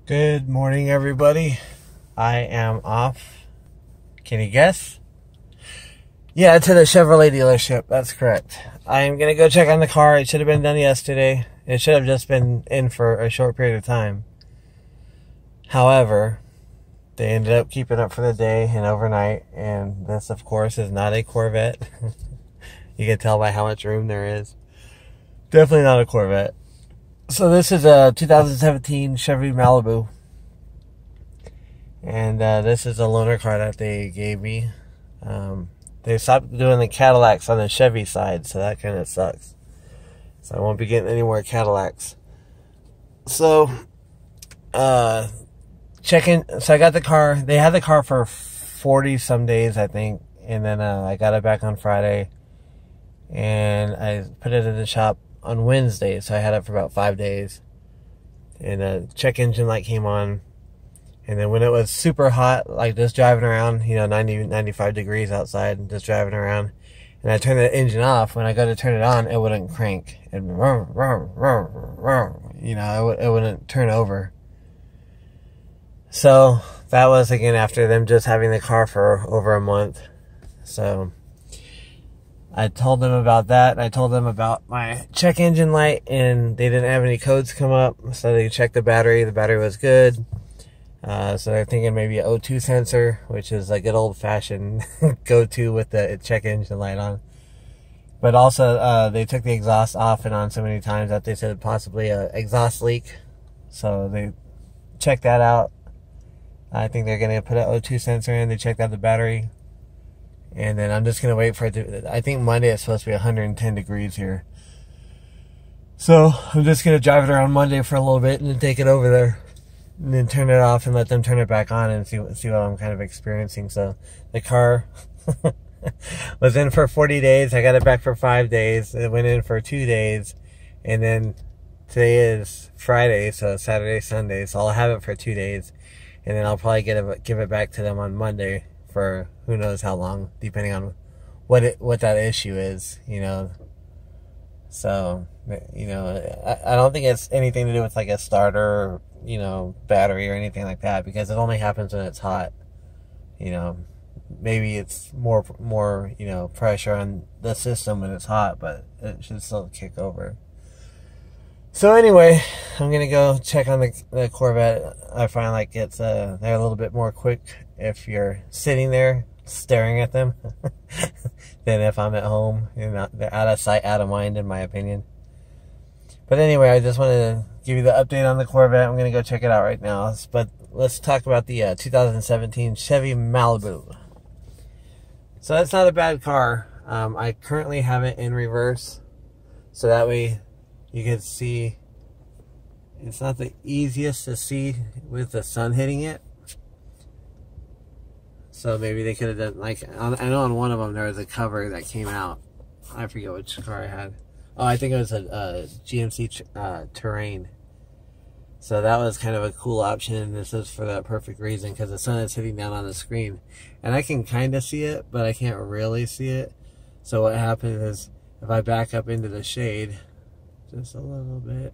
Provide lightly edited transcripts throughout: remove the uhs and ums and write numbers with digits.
Good morning, everybody. I am off. Can you guess? Yeah, to the Chevrolet dealership. That's correct. I'm going to go check on the car. It should have been done yesterday. It should have just been in for a short period of time. However, they ended up keeping it for the day and overnight. And this, of course, is not a Corvette. You can tell by how much room there is. Definitely not a Corvette. So this is a 2017 Chevy Malibu. And this is a loaner car that they gave me. They stopped doing the Cadillacs on the Chevy side, so that kind of sucks. So I won't be getting any more Cadillacs. So, checking. So I got the car. They had the car for 40 some days, I think. And then I got it back on Friday. And I put it in the shop on Wednesday, so I had it for about 5 days. And the check engine light came on. And then when it was super hot, like just driving around, 90, 95 degrees outside, and just driving around, and I turned the engine off, when I go to turn it on, it wouldn't crank. It wouldn't turn over. So that was, again, after them just having the car for over a month. So I told them about that, and I told them about my check engine light, and they didn't have any codes come up, so they checked the battery. The battery was good. So they're thinking maybe an O2 sensor, which is a good old-fashioned go-to with the check engine light on. But also, they took the exhaust off and on so many times that they said possibly an exhaust leak. So they checked that out. I think they're going to put an O2 sensor in. They checked out the battery. And then I'm just going to wait for it to... I think Monday it's supposed to be 110 degrees here. So I'm just going to drive it around Monday for a little bit and then take it over there. And then turn it off and let them turn it back on and see what I'm kind of experiencing. So the car was in for 40 days. I got it back for 5 days. It went in for 2 days. And then today is Friday, so Saturday, Sunday. So I'll have it for 2 days. And then I'll probably give it back to them on Monday for who knows how long, depending on what that issue is, So, I don't think it's anything to do with like a starter, battery or anything like that, because it only happens when it's hot. Maybe it's more, pressure on the system when it's hot, but it should still kick over. So anyway, I'm going to go check on the Corvette. I find like they're a little bit more quick if you're sitting there staring at them than if I'm at home. They're out of sight, out of mind, in my opinion. But anyway, I just wanted to give you the update on the Corvette. I'm going to go check it out right now. But let's talk about the 2017 Chevy Malibu. So that's not a bad car. I currently have it in reverse, so that way you can see. It's not the easiest to see with the sun hitting it. So maybe they could have done, I know on one of them there was a cover that came out. I forget which car I had. Oh, I think it was a GMC Terrain. So that was kind of a cool option, and this is for that perfect reason, because the sun is hitting down on the screen. And I can kind of see it, but I can't really see it. So what happens is, if I back up into the shade, just a little bit.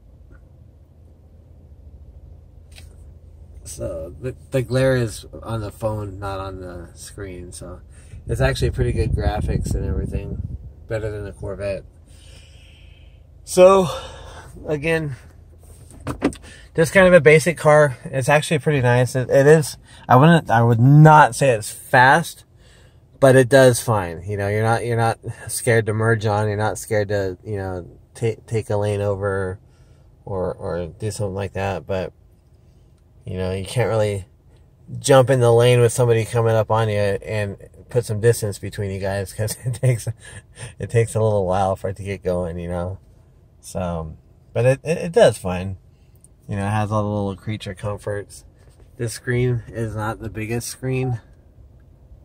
So the glare is on the phone, not on the screen. So it's actually pretty good graphics and everything. Better than the Corvette. So, again, just kind of a basic car. It's actually pretty nice. It is. I would not say it's fast, but it does fine. You're not scared to merge on. You're not scared to take a lane over or do something like that. But you can't really jump in the lane with somebody coming up on you and put some distance between you guys, because it takes a little while for it to get going. So, but it does fine. It has all the little creature comforts. This screen is not the biggest screen,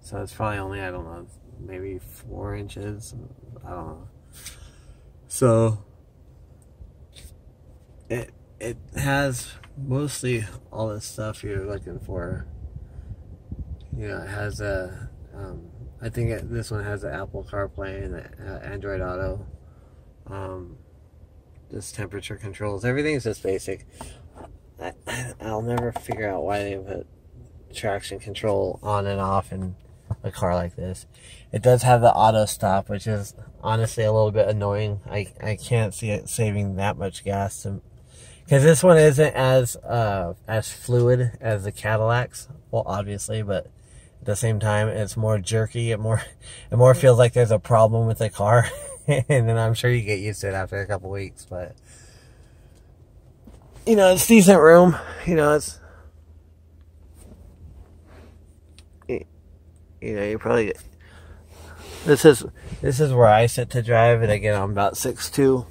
so it's probably only, I don't know, maybe 4 inches. I don't know. So it has mostly all the stuff you're looking for. It has I think this one has the Apple CarPlay and the Android Auto. Just temperature controls. Everything's just basic. I'll never figure out why they put traction control on and off in a car like this. It does have the auto stop, which is honestly a little bit annoying. I can't see it saving that much gas, because this one isn't as fluid as the Cadillacs. Well, obviously, but at the same time, it's more jerky. It more feels like there's a problem with the car, and then I'm sure you get used to it after a couple weeks. But you know, it's decent room. You know, it's, you know, you probably, this is where I sit to drive, and again, I'm about 6'2",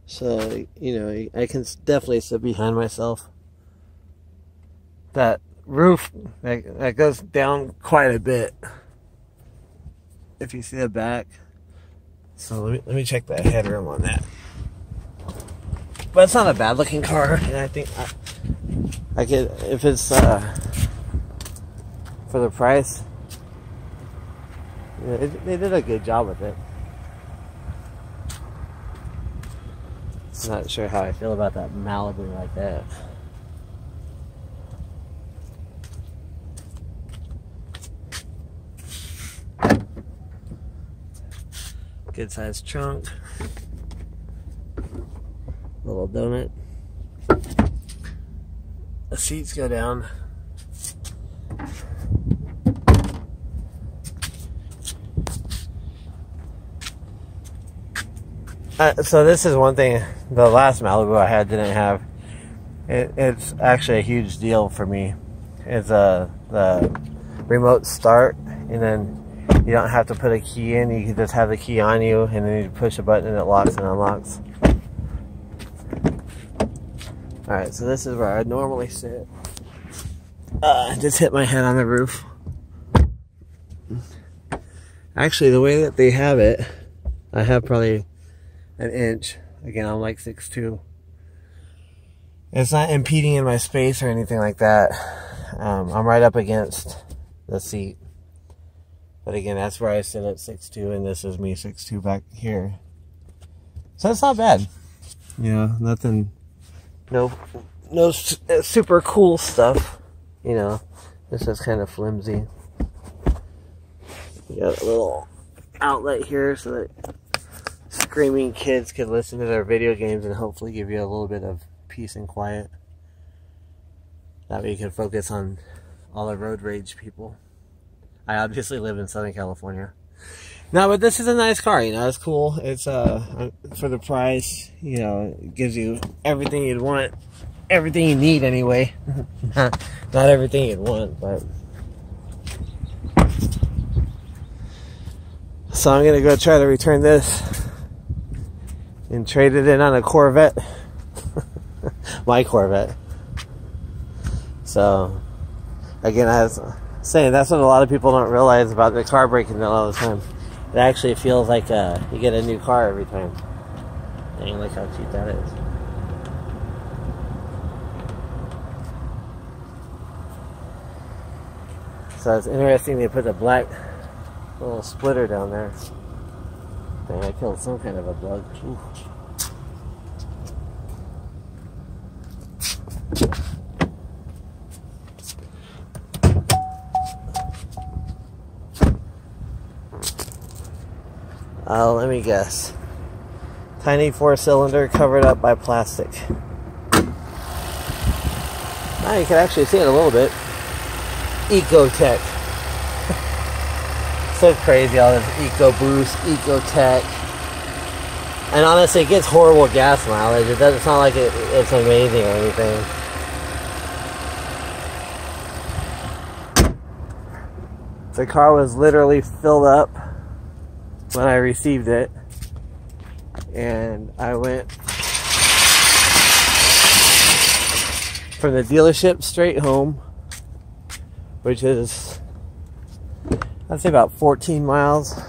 so you know, I can definitely sit behind myself. That roof that goes down quite a bit, if you see the back. So let me check the headroom on that. But it's not a bad looking car, and I think I could, if it's for the price. Yeah, they did a good job with it. I'm not sure how I feel about that Malibu like that. Good sized trunk. Little donut. The seats go down. So this is one thing the last Malibu I had didn't have. It's actually a huge deal for me. It's the remote start, and then you don't have to put a key in. You can just have the key on you, and then you push a button and it locks and unlocks. Alright, so this is where I normally sit. Just hit my head on the roof. Actually, the way that they have it, I have probably an inch. Again, I'm like 6'2". It's not impeding in my space or anything like that. I'm right up against the seat. But again, that's where I sit at 6'2", and this is me 6'2" back here. So it's not bad. You know, nothing, no super cool stuff. You know, this is kind of flimsy. You got a little outlet here so that screaming kids could listen to their video games and hopefully give you a little bit of peace and quiet. That way you can focus on all the road rage people. I obviously live in Southern California. No, but this is a nice car, you know, it's cool. It's for the price, you know, it gives you everything you'd want. Everything you need anyway. Not everything you'd want, but so I'm gonna go try to return this and trade it in on a Corvette. My Corvette. So again, I was saying, that's what a lot of people don't realize about the car breaking down all the time. It actually feels like you get a new car every time. Dang, look how cheap that is. So it's interesting they put a black little splitter down there. Dang, I killed some kind of a bug. Ooh. Let me guess. Tiny 4-cylinder covered up by plastic. Now you can actually see it a little bit. Ecotech. So crazy, all this EcoBoost, Ecotech. And honestly, it gets horrible gas mileage. It's not like it's amazing or anything. The car was literally filled up when I received it, and I went from the dealership straight home, which is, I'd say, about 14 miles,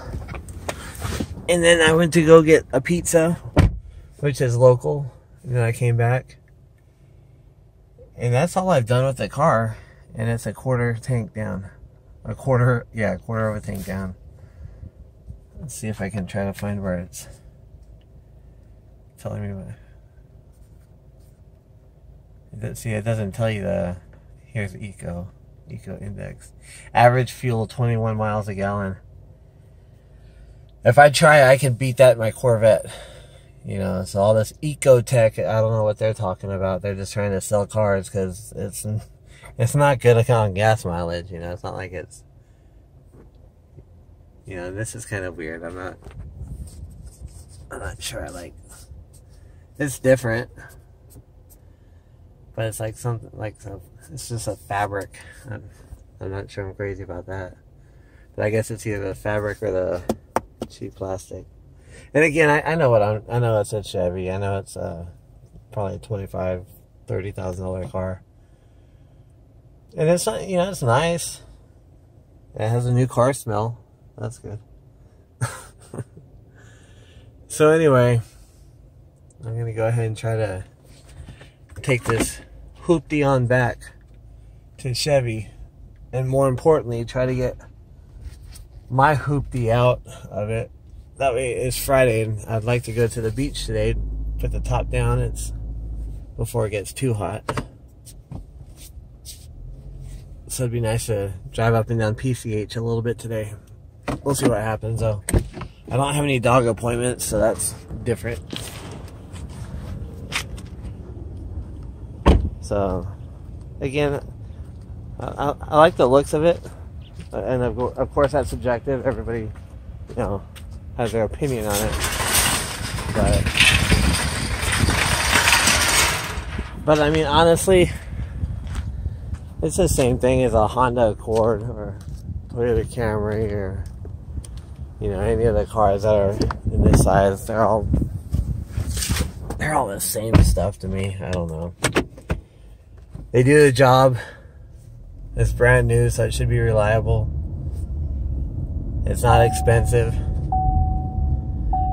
and then I went to go get a pizza, which is local, and then I came back, and that's all I've done with the car, and it's a quarter tank down. A quarter of a tank down. Let's see if I can try to find where it's telling me what. See, it doesn't tell you the, here's Eco Index. Average fuel, 21 miles a gallon. If I try, I can beat that in my Corvette. You know, so all this eco tech, I don't know what they're talking about. They're just trying to sell cars because it's not good on gas mileage. You know, it's not like it's, you know, this is kind of weird. I'm not sure I like, it's different, but it's like something like, it's just a fabric. I'm not sure I'm crazy about that, but I guess it's either the fabric or the cheap plastic. And again, I know I know it's a Chevy. I know it's probably a $25,000-$30,000 car. And it's not, you know, it's nice. It has a new car smell. That's good. So anyway, I'm gonna go ahead and try to take this hoopty on back to Chevy, and more importantly, try to get my hoopty out of it. That way, it's Friday, and I'd like to go to the beach today. Put the top down. It's before it gets too hot. So it'd be nice to drive up and down PCH a little bit today. We'll see what happens, though. I don't have any dog appointments, so that's different. So, again, I like the looks of it, and of course that's subjective. Everybody, you know, has their opinion on it, but I mean, honestly, it's the same thing as a Honda Accord or Toyota Camry or, you know, any of the cars that are in this size. They're all the same stuff to me. I don't know. They do the job. It's brand new, so it should be reliable. It's not expensive.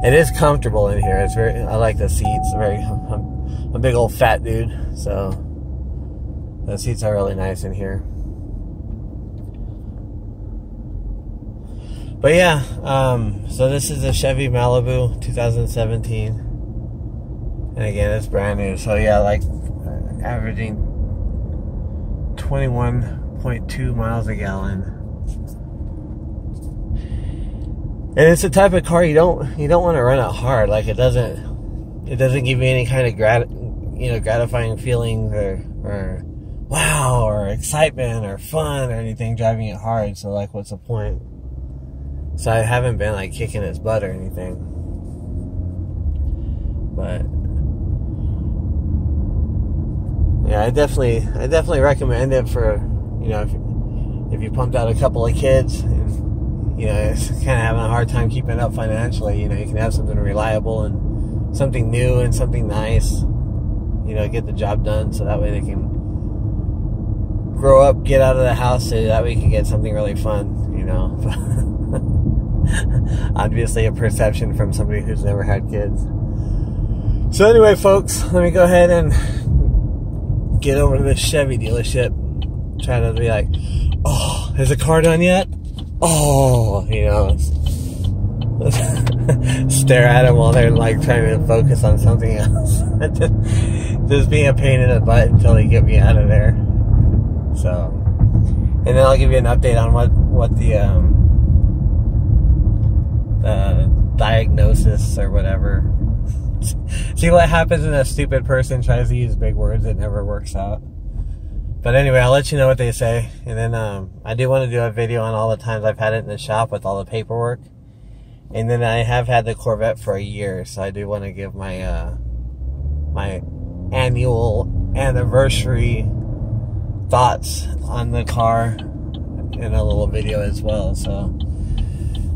It is comfortable in here. It's very, I like the seats. I'm a big old fat dude, so the seats are really nice in here. But yeah, so this is a Chevy Malibu 2017, and again, it's brand new. So yeah, like averaging 21.2 miles a gallon. And it's the type of car you don't want to run it hard. Like it doesn't give you any kind of gratifying feelings or wow or excitement or fun or anything driving it hard. So like, what's the point? So I haven't been like kicking its butt or anything. But yeah, I definitely recommend it for, you know, if you pumped out a couple of kids and, you know, it's kind of having a hard time keeping up financially. You know, you can have something reliable and something new and something nice, you know, get the job done, so that way they can grow up, get out of the house, so that way you can get something really fun, you know. Obviously a perception from somebody who's never had kids. So anyway, folks, let me go ahead and get over to the Chevy dealership. Try to be like, oh, is the car done yet? Oh, you know, stare at them while they're like trying to focus on something else. Just being a pain in the butt until they get me out of there. So, and then I'll give you an update on what the diagnosis or whatever. See what happens when a stupid person tries to use big words. It never works out. But anyway, I'll let you know what they say. And then I do want to do a video on all the times I've had it in the shop with all the paperwork. And then I have had the Corvette for a year, so I do want to give my my annual anniversary thoughts on the car in a little video as well. So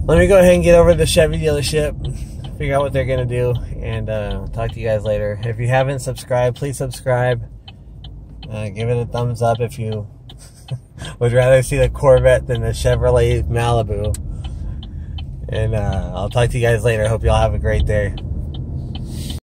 let me go ahead and get over to the Chevy dealership, figure out what they're going to do, and talk to you guys later. If you haven't subscribed, please subscribe. Give it a thumbs up if you would rather see the Corvette than the Chevrolet Malibu. And I'll talk to you guys later. Hope y'all have a great day.